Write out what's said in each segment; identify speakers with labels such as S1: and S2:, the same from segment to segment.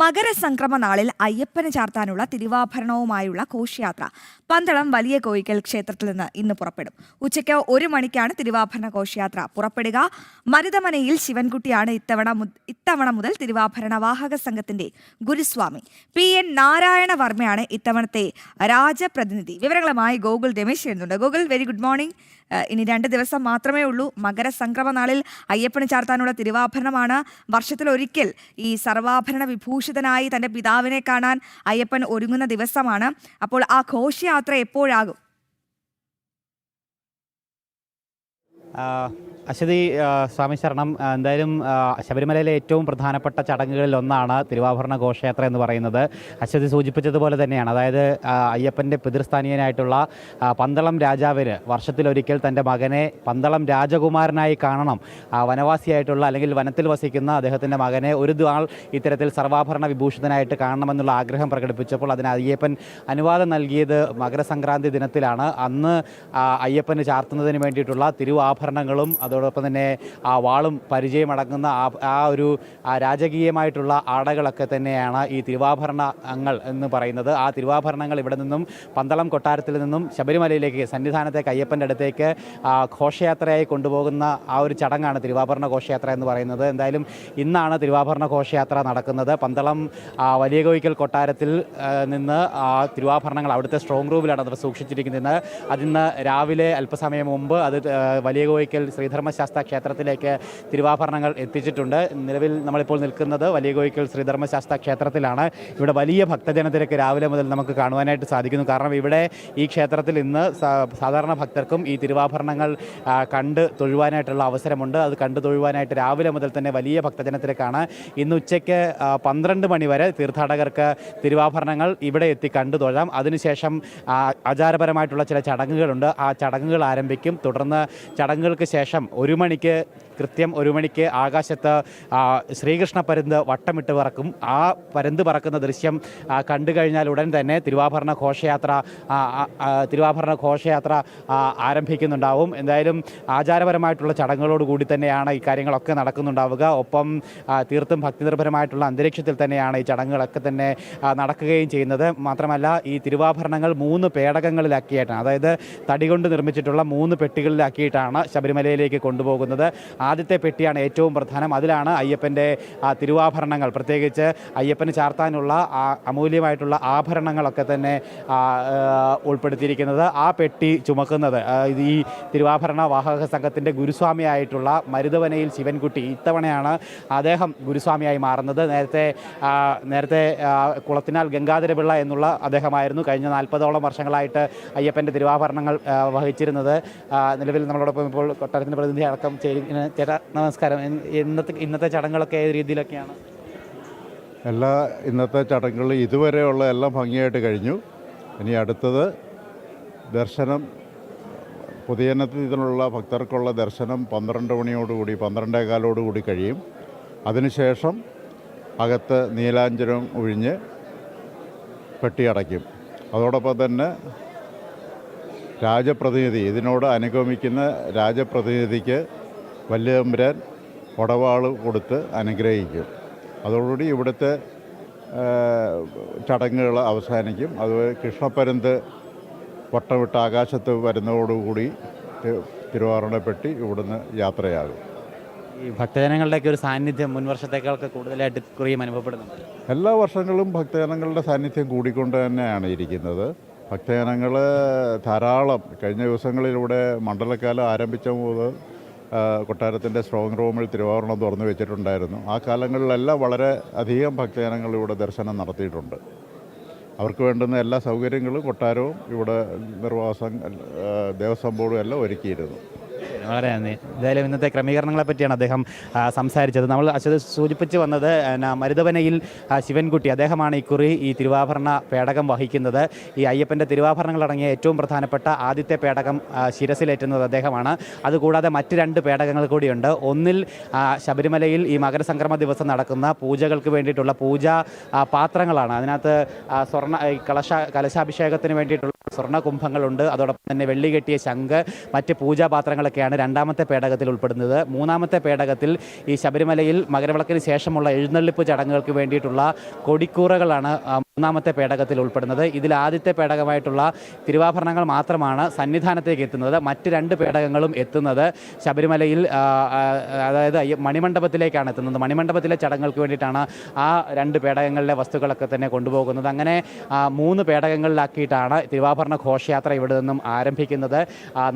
S1: മകരസംക്രമ നാളിൽ അയ്യപ്പന് ചാർത്താനുള്ള തിരുവാഭരണവുമായുള്ള ഘോഷയാത്ര പന്തളം വലിയ കോയിക്കൽ ക്ഷേത്രത്തിൽ നിന്ന് ഇന്ന് പുറപ്പെടും. ഉച്ചയ്ക്ക് 1 മണിക്കാണ് തിരുവാഭരണ ഘോഷയാത്ര പുറപ്പെടുക. മരുതമനയിൽ ശിവൻകുട്ടിയാണ് ഇത്തവണ മുതൽ തിരുവാഭരണ വാഹക സംഘത്തിന്റെ ഗുരുസ്വാമി. PN നാരായണ വർമ്മയാണ് ഇത്തവണത്തെ രാജപ്രതിനിധി. വിവരങ്ങളുമായി ഗോകുൽ രമേശ് എഴുതുന്നുണ്ട്. Gokul, very good morning. ഇനി 2 ദിവസം മാത്രമേ ഉള്ളൂ. മകരസംക്രമ നാളിൽ അയ്യപ്പന് ചാർത്താനുള്ള തിരുവാഭരണമാണ്. വർഷത്തിലൊരിക്കൽ ഈ സർവാഭരണ വിഭൂഷിതനായി തന്റെ പിതാവിനെ കാണാൻ അയ്യപ്പൻ ഒരുങ്ങുന്ന ദിവസമാണ്. അപ്പോൾ ആ ഘോഷയാത്ര എപ്പോഴാകും?
S2: അശ്വതി, സ്വാമി ശരണം. എന്തായാലും ശബരിമലയിലെ ഏറ്റവും പ്രധാനപ്പെട്ട ചടങ്ങുകളിൽ ഒന്നാണ് തിരുവാഭരണ ഘോഷയാത്ര എന്ന് പറയുന്നത്. അശ്വതി സൂചിപ്പിച്ചതുപോലെ തന്നെയാണ്. അതായത് അയ്യപ്പൻ്റെ പിതൃസ്ഥാനീയനായിട്ടുള്ള പന്തളം രാജാവിന് വർഷത്തിലൊരിക്കൽ തൻ്റെ മകനെ പന്തളം രാജകുമാരനായി കാണണം. വനവാസിയായിട്ടുള്ള അല്ലെങ്കിൽ വനത്തിൽ വസിക്കുന്ന അദ്ദേഹത്തിൻ്റെ മകനെ ഒരു നാൾ ഇത്തരത്തിൽ സർവാഭരണ വിഭൂഷിതനായിട്ട് കാണണമെന്നുള്ള ആഗ്രഹം പ്രകടിപ്പിച്ചപ്പോൾ അതിന് അയ്യപ്പൻ അനുവാദം നൽകിയത് മകരസംക്രാന്തി ദിനത്തിലാണ്. അന്ന് അയ്യപ്പന് ചാർത്തുന്നതിന് വേണ്ടിയിട്ടുള്ള തിരുവാഭരണങ്ങളും അതോടൊപ്പം തന്നെ ആ വാളും പരിചയമടങ്ങുന്ന ഒരു രാജകീയമായിട്ടുള്ള ആടകളൊക്കെ തന്നെയാണ് ഈ തിരുവാഭരണങ്ങൾ എന്ന് പറയുന്നത്. ആ തിരുവാഭരണങ്ങൾ ഇവിടെ നിന്നും പന്തളം കൊട്ടാരത്തിൽ നിന്നും ശബരിമലയിലേക്ക് സന്നിധാനത്തേക്ക് അയ്യപ്പൻ്റെ അടുത്തേക്ക് ഘോഷയാത്രയായി കൊണ്ടുപോകുന്ന ആ ഒരു ചടങ്ങാണ് തിരുവാഭരണ ഘോഷയാത്ര എന്ന് പറയുന്നത്. എന്തായാലും ഇന്നാണ് തിരുവാഭരണ ഘോഷയാത്ര നടക്കുന്നത്. പന്തളം വലിയ കോയിക്കൽ കൊട്ടാരത്തിൽ നിന്ന് തിരുവാഭരണങ്ങൾ അവിടുത്തെ സ്ട്രോങ് റൂമിലാണ് അത് സൂക്ഷിച്ചിരിക്കുന്നത്. അതിന്ന് രാവിലെ അല്പസമയം മുമ്പ് അത് വലിയ കോയിക്കൽ ശ്രീധർമ്മശാസ്ത്ര ക്ഷേത്രത്തിലേക്ക് തിരുവാഭരണങ്ങൾ എത്തിച്ചിട്ടുണ്ട്. നിലവിൽ നമ്മളിപ്പോൾ നിൽക്കുന്നത് വലിയ കോയിക്കൽ ശ്രീധർമ്മശാസ്ത്ര ക്ഷേത്രത്തിലാണ്. ഇവിടെ വലിയ ഭക്തജനത്തിരക്ക് രാവിലെ മുതൽ നമുക്ക് കാണുവാനായിട്ട് സാധിക്കുന്നു. കാരണം ഇവിടെ ഈ ക്ഷേത്രത്തിൽ ഇന്ന് സാധാരണ ഭക്തർക്കും ഈ തിരുവാഭരണങ്ങൾ കണ്ട് തൊഴുവാനായിട്ടുള്ള അവസരമുണ്ട്. അത് കണ്ടു തൊഴുവാനായിട്ട് രാവിലെ മുതൽ തന്നെ വലിയ ഭക്തജനത്തിരക്കാണ്. ഇന്ന് ഉച്ചയ്ക്ക് 12 മണി വരെ തീർത്ഥാടകർക്ക് തിരുവാഭരണങ്ങൾ ഇവിടെ എത്തി കണ്ടു തൊഴാം. അതിനുശേഷം ആചാരപരമായിട്ടുള്ള ചില ചടങ്ങുകളുണ്ട്. ആ ചടങ്ങുകൾ ആരംഭിക്കും. തുടർന്ന് ചടങ്ങുകൾക്ക് ശേഷം 1 മണിക്ക് കൃത്യം 1 മണിക്ക് ആകാശത്ത് ശ്രീകൃഷ്ണ പരുന്ത് വട്ടമിട്ട് പറക്കും. ആ പരുന്ത് പറക്കുന്ന ദൃശ്യം കണ്ടു കഴിഞ്ഞാൽ ഉടൻ തന്നെ തിരുവാഭരണ ഘോഷയാത്ര ആരംഭിക്കുന്നുണ്ടാവും. എന്തായാലും ആചാരപരമായിട്ടുള്ള ചടങ്ങുകളോടുകൂടി തന്നെയാണ് ഈ കാര്യങ്ങളൊക്കെ നടക്കുന്നുണ്ടാവുക. ഒപ്പം തീർത്തും ഭക്തിനിർഭരമായിട്ടുള്ള അന്തരീക്ഷത്തിൽ തന്നെയാണ് ഈ ചടങ്ങുകളൊക്കെ തന്നെ നടക്കുകയും ചെയ്യുന്നത്. മാത്രമല്ല ഈ തിരുവാഭരണങ്ങൾ 3 പേടകങ്ങളിലാക്കിയിട്ടാണ്, അതായത് തടി കൊണ്ട് നിർമ്മിച്ചിട്ടുള്ള 3 പെട്ടികളിലാക്കിയിട്ടാണ് ശബരിമലയിലേക്ക് കൊണ്ടുപോകുന്നത്. ആദ്യത്തെ പെട്ടിയാണ് ഏറ്റവും പ്രധാനം. അതിലാണ് അയ്യപ്പൻ്റെ തിരുവാഭരണങ്ങൾ, പ്രത്യേകിച്ച് അയ്യപ്പന് ചാർത്താനുള്ള അമൂല്യമായിട്ടുള്ള ആഭരണങ്ങളൊക്കെ തന്നെ ഉൾപ്പെടുത്തിയിരിക്കുന്നത്. ആ പെട്ടി ചുമക്കുന്നത് ഈ തിരുവാഭരണ വാഹക സംഘത്തിൻ്റെ ഗുരുസ്വാമിയായിട്ടുള്ള മരുതവനയിൽ ശിവൻകുട്ടി. ഇത്തവണയാണ് അദ്ദേഹം ഗുരുസ്വാമിയായി മാറുന്നത്. നേരത്തെ കുളത്തിനാൽ ഗംഗാധരപിള്ള എന്നുള്ള അദ്ദേഹമായിരുന്നു കഴിഞ്ഞ 40ഓളം വർഷങ്ങളായിട്ട് അയ്യപ്പൻ്റെ തിരുവാഭരണങ്ങൾ വഹിച്ചിരുന്നത്. നിലവിൽ നമ്മളോടൊപ്പം ഇപ്പോൾ കൊട്ടാരത്തിൻ്റെ പ്രതിനിധി അടക്കം ചേട്ടാ നമസ്കാരം. ഇന്നത്തെ ചടങ്ങുകളൊക്കെ ഏത് രീതിയിലൊക്കെയാണ്?
S3: ഇന്നത്തെ ചടങ്ങുകൾ ഇതുവരെയുള്ള എല്ലാം ഭംഗിയായിട്ട് കഴിഞ്ഞു. ഇനി അടുത്തത് ദർശനം. പൊതുജനത്തിനുള്ള ഭക്തർക്കുള്ള ദർശനം 12 മണിയോടുകൂടി 12:15 കഴിയും. അതിനുശേഷം അകത്ത് നീലാഞ്ജനം ഒഴിഞ്ഞ് പെട്ടി അടയ്ക്കും. അതോടൊപ്പം തന്നെ രാജപ്രതിനിധി, ഇതിനോട് അനുഗമിക്കുന്ന രാജപ്രതിനിധിക്ക് വല്യതമ്പുരാൻ ഒടവാള് കൊടുത്ത് അനുഗ്രഹിക്കും. അതോടുകൂടി ഇവിടുത്തെ ചടങ്ങുകൾ അവസാനിക്കും. അതുപോലെ കൃഷ്ണപ്പരുന്ത് വട്ടമിട്ട് ആകാശത്ത് വരുന്നതോടുകൂടി തിരുവാഭരണപ്പെട്ടി ഇവിടുന്ന് യാത്രയാകും.
S2: ഈ ഭക്തജനങ്ങളുടെയൊക്കെ ഒരു സാന്നിധ്യം മുൻവർഷത്തേക്കാളൊക്കെ കൂടുതലായിട്ട് ഇക്കുറിയും അനുഭവപ്പെടുന്നുണ്ട്.
S3: എല്ലാ വർഷങ്ങളും ഭക്തജനങ്ങളുടെ സാന്നിധ്യം കൂടിക്കൊണ്ട് തന്നെയാണ് ഇരിക്കുന്നത്. ഭക്തജനങ്ങൾ ധാരാളം കഴിഞ്ഞ ദിവസങ്ങളിലൂടെ മണ്ഡലക്കാലം ആരംഭിച്ച മുതൽ കൊട്ടാരത്തിൻ്റെ സ്ട്രോങ് റൂമിൽ തിരുവാഭരണം തുറന്നു വെച്ചിട്ടുണ്ടായിരുന്നു. ആ കാലങ്ങളിലെല്ലാം വളരെ അധികം ഭക്തജനങ്ങൾ ഇവിടെ ദർശനം നടത്തിയിട്ടുണ്ട്. അവർക്ക് വേണ്ടുന്ന എല്ലാ സൗകര്യങ്ങളും കൊട്ടാരവും ഇവിടെ ദേവസ്വം ബോർഡും എല്ലാം ഒരുക്കിയിരുന്നു.
S2: വളരെ നന്ദി. എന്തായാലും ഇന്നത്തെ ക്രമീകരണങ്ങളെ പറ്റിയാണ് അദ്ദേഹം സംസാരിച്ചത്. നമ്മൾ സൂചിപ്പിച്ച് വന്നത് മരുതവനയിൽ ശിവൻകുട്ടി, അദ്ദേഹമാണ് ഇക്കുറി ഈ തിരുവാഭരണ പേടകം വഹിക്കുന്നത്. ഈ അയ്യപ്പൻ്റെ തിരുവാഭരണങ്ങളടങ്ങിയ ഏറ്റവും പ്രധാനപ്പെട്ട ആദ്യത്തെ പേടകം ശിരസിലേറ്റുന്നത് അദ്ദേഹമാണ്. അതുകൂടാതെ മറ്റ് 2 പേടകങ്ങൾ കൂടിയുണ്ട്. ഒന്നിൽ ശബരിമലയിൽ ഈ മകരസംക്രമ ദിവസം നടക്കുന്ന പൂജകൾക്ക് വേണ്ടിയിട്ടുള്ള പൂജാ പാത്രങ്ങളാണ്. അതിനകത്ത് കലശാഭിഷേകത്തിന് വേണ്ടിയിട്ടുള്ള സ്വർണ്ണ കുംഭങ്ങളുണ്ട്, അതോടൊപ്പം തന്നെ വെള്ളി കെട്ടിയ ശംഖ്, മറ്റ് പൂജാപാത്രങ്ങളൊക്കെയാണ് രണ്ടാമത്തെ പേടകത്തിൽ ഉൾപ്പെടുന്നത്. മൂന്നാമത്തെ പേടകത്തിൽ ഈ ശബരിമലയിൽ മകരവിളക്കിന് ശേഷമുള്ള എഴുന്നള്ളിപ്പ് ചടങ്ങുകൾക്ക് വേണ്ടിയിട്ടുള്ള കൊടിക്കൂറകളാണ് മൂന്നാമത്തെ പേടകത്തിൽ ഉൾപ്പെടുന്നത്. ഇതിൽ ആദ്യത്തെ പേടകമായിട്ടുള്ള തിരുവാഭരണങ്ങൾ മാത്രമാണ് സന്നിധാനത്തേക്ക് എത്തുന്നത്. മറ്റ് രണ്ട് പേടകങ്ങളും എത്തുന്നത് ശബരിമലയിൽ അതായത് മണിമണ്ഡപത്തിലേക്കാണ് എത്തുന്നത്. മണിമണ്ഡപത്തിലെ ചടങ്ങുകൾക്ക് വേണ്ടിയിട്ടാണ് ആ രണ്ട് പേടകങ്ങളിലെ വസ്തുക്കളൊക്കെ തന്നെ കൊണ്ടുപോകുന്നത്. അങ്ങനെ 3 പേടകങ്ങളിലാക്കിയിട്ടാണ് തിരുവാഭരണ ഘോഷയാത്ര ഇവിടെ നിന്നും ആരംഭിക്കുന്നത്.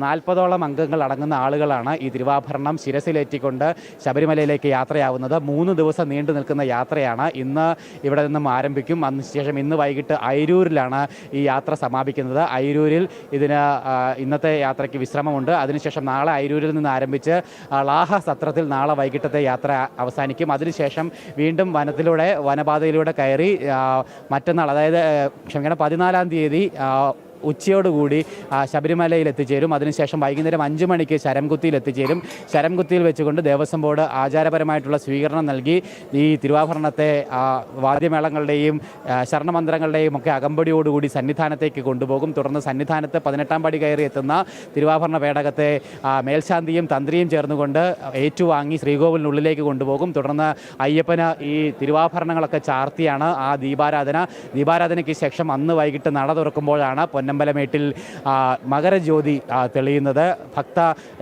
S2: 40ഓളം അംഗങ്ങൾ അടങ്ങുന്ന ആളുകളാണ് ഈ തിരുവാഭരണം ശിരസിലേറ്റിക്കൊണ്ട് ശബരിമലയിലേക്ക് യാത്രയാവുന്നത്. 3 ദിവസം നീണ്ടു നിൽക്കുന്ന യാത്രയാണ്. ഇന്ന് ഇവിടെ നിന്നും ആരംഭിക്കും. അതിനുശേഷം ഇന്ന് വൈകിട്ട് അയിരൂരിലാണ് ഈ യാത്ര സമാപിക്കുന്നത്. അയിരൂരിൽ ഇന്നത്തെ യാത്രയ്ക്ക് വിശ്രമമുണ്ട്. അതിനുശേഷം നാളെ അയിരൂരിൽ നിന്ന് ആരംഭിച്ച് ലാഹ സത്രത്തിൽ നാളെ വൈകിട്ടത്തെ യാത്ര അവസാനിക്കും. അതിനുശേഷം വീണ്ടും വനപാതയിലൂടെ കയറി മറ്റന്നാൾ, അതായത് 14-ാം തീയതി ഉച്ചയോടുകൂടി ശബരിമലയിൽ എത്തിച്ചേരും. അതിനുശേഷം വൈകുന്നേരം 5 മണിക്ക് ശരംകുത്തിയിൽ എത്തിച്ചേരും. ശരംകുത്തിയിൽ വെച്ചുകൊണ്ട് ദേവസ്വം ബോർഡ് ആചാരപരമായിട്ടുള്ള സ്വീകരണം നൽകി ഈ തിരുവാഭരണത്തെ വാദ്യമേളങ്ങളുടെയും ശരണമന്ത്രങ്ങളുടെയും ഒക്കെ അകമ്പടിയോടുകൂടി സന്നിധാനത്തേക്ക് കൊണ്ടുപോകും. തുടർന്ന് സന്നിധാനത്ത് 18-ാം പടി കയറി എത്തുന്ന തിരുവാഭരണ പേടകത്തെ മേൽശാന്തിയും തന്ത്രിയും ചേർന്നുകൊണ്ട് ഏറ്റുവാങ്ങി ശ്രീകോവിലിനുള്ളിലേക്ക് കൊണ്ടുപോകും. തുടർന്ന് അയ്യപ്പന് ഈ തിരുവാഭരണങ്ങളൊക്കെ ചാർത്തിയാണ് ആ ദീപാരാധനയ്ക്ക് ശേഷം അന്ന് വൈകിട്ട് നട തുറക്കുമ്പോഴാണ് പൊന്നമ്പലമേട്ടിൽ മകരജ്യോതി തെളിയുന്നത്.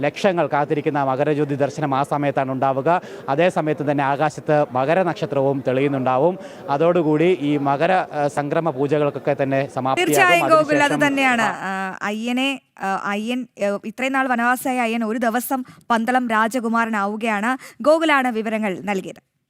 S2: ലക്ഷങ്ങൾ കാത്തിരിക്കുന്ന മകരജ്യോതി ദർശനം ആ സമയത്താണ് ഉണ്ടാവുക. അതേ സമയത്ത് തന്നെ ആകാശത്ത് മകരനക്ഷത്രവും തെളിയുന്നുണ്ടാവും. അതോടുകൂടി ഈ മകര സംക്രമ പൂജകൾക്കൊക്കെ തന്നെ
S1: തീർച്ചയായും ഗോകുൽ, അത്
S2: സമാപ്തിയാകും.
S1: തന്നെയാണ് അയ്യൻ ഇത്രയും നാൾ വനവാസിയായ അയ്യൻ ഒരു ദിവസം പന്തളം രാജകുമാരനാവുകയാണ്. ഗോകുലാണ് വിവരങ്ങൾ നൽകിയത്.